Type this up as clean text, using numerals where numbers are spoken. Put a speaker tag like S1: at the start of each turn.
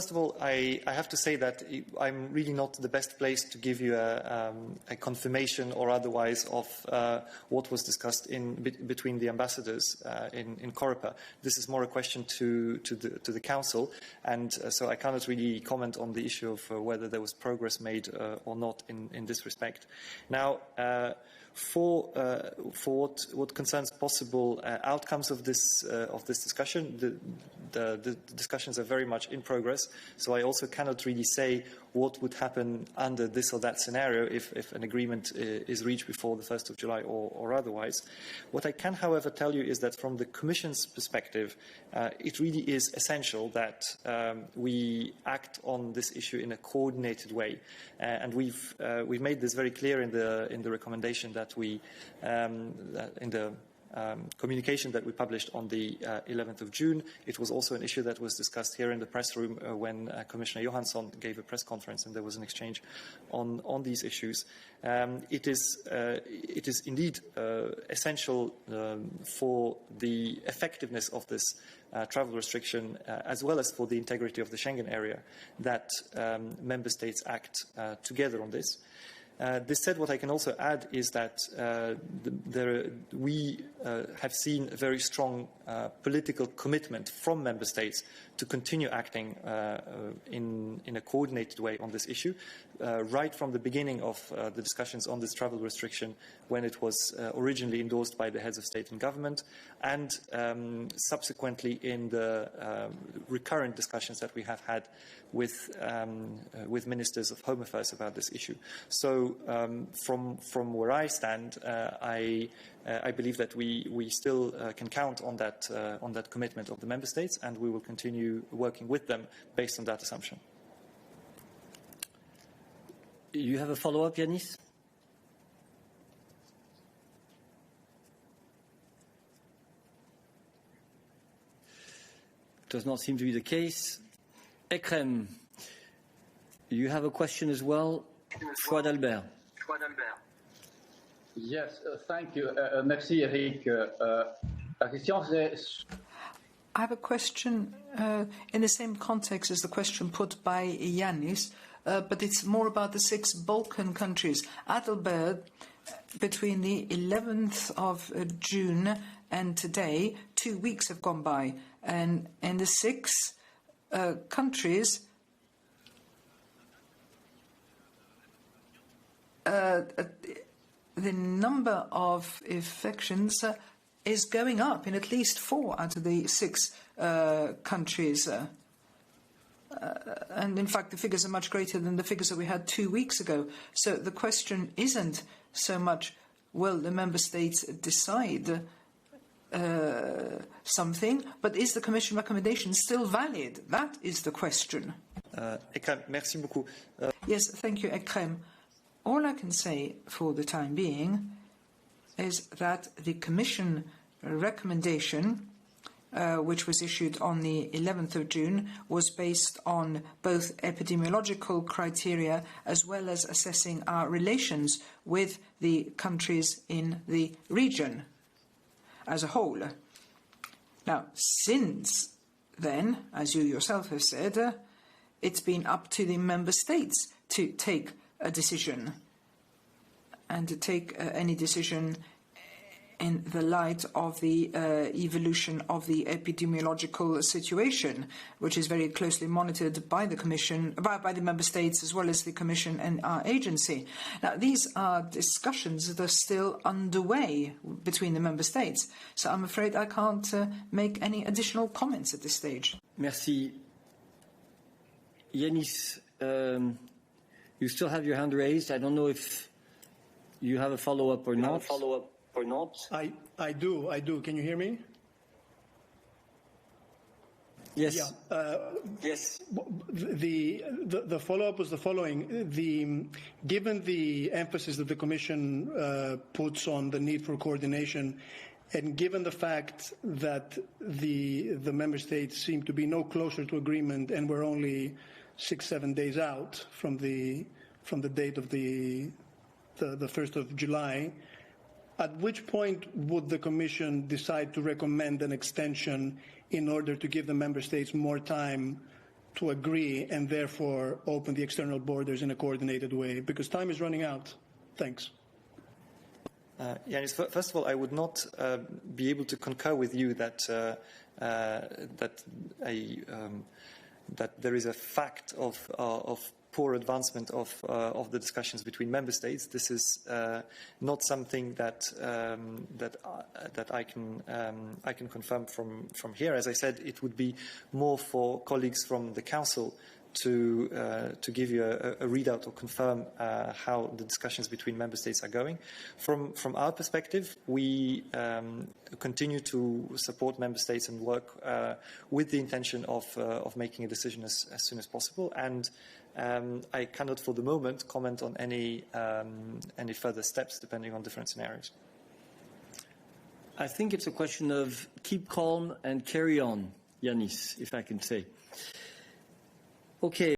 S1: First of all, I have to say that I'm really not the best place to give you a confirmation or otherwise of what was discussed between the ambassadors in Coreper. This is more a question to the Council, and so I cannot really comment on the issue of whether there was progress made or not in this respect. Now, for what concerns possible outcomes of this discussion, the discussions are very much in progress. So I also cannot really say what would happen under this or that scenario if an agreement is reached before the 1st of July or otherwise. What I can, however, tell you is that from the Commission's perspective, it really is essential that we act on this issue in a coordinated way, and we've made this very clear in the recommendation that we in the communication that we published on the 11th of June. It was also an issue that was discussed here in the press room when Commissioner Johansson gave a press conference, and there was an exchange on these issues. It is indeed essential for the effectiveness of this travel restriction, as well as for the integrity of the Schengen area, that member states act together on this. This said, what I can also add is that we have seen a very strong political commitment from member states to continue acting in a coordinated way on this issue, right from the beginning of the discussions on this travel restriction, when it was originally endorsed by the heads of state and government, and subsequently in the recurrent discussions that we have had with ministers of Home Affairs about this issue. So from where I stand, I believe that we still can count on that commitment of the member states, and we will continue working with them based on that assumption.
S2: You have a follow-up, Yanis? Does not seem to be the case. Ekrem, you have a question as well. Fouad Albert.
S3: Yes, thank you. Merci, Eric.
S4: I have a question in the same context as the question put by Yanis, but it's more about the 6 Balkan countries. Adalbert, between the 11th of June and today, 2 weeks have gone by, and in the 6 countries, the number of infections is going up in at least 4 out of the 6 countries. And in fact, the figures are much greater than the figures that we had 2 weeks ago. So the question isn't so much, will the member states decide something, but is the Commission recommendation still valid? That is the question.
S1: Ekrem, merci beaucoup.
S4: Yes, thank you, Ekrem. All I can say for the time being is that the Commission recommendation, which was issued on the 11th of June, was based on both epidemiological criteria as well as assessing our relations with the countries in the region as a whole. Now, since then, as you yourself have said, it's been up to the member states to take a decision, and to take any decision in the light of the evolution of the epidemiological situation, which is very closely monitored by the Commission, by the Member States, as well as the Commission and our agency. Now, these are discussions that are still underway between the Member States, so I'm afraid I can't make any additional comments at this stage.
S2: Merci. Yanis, you still have your hand raised. I don't know if you have a follow-up or not.
S5: I do. Can you hear me?
S2: Yes.
S5: Yeah.
S2: Yes.
S5: The follow-up was the following. Given the emphasis that the Commission puts on the need for coordination, and given the fact that the member states seem to be no closer to agreement, and we're only 6-7 days out from the date of the 1st of July, at which point would the Commission decide to recommend an extension in order to give the member states more time to agree and therefore open the external borders in a coordinated way? Because time is running out. Thanks.
S1: Yanis, first of all, I would not be able to concur with you that there is a fact of poor advancement of the discussions between member states. This is not something that I can confirm from here. As I said, it would be more for colleagues from the Council to give you a readout or confirm how the discussions between member states are going. From our perspective, we continue to support member states and work with the intention of making a decision as soon as possible. And I cannot, for the moment, comment on any further steps, depending on different scenarios.
S2: I think it's a question of keep calm and carry on, Yanis, if I can say. Okay.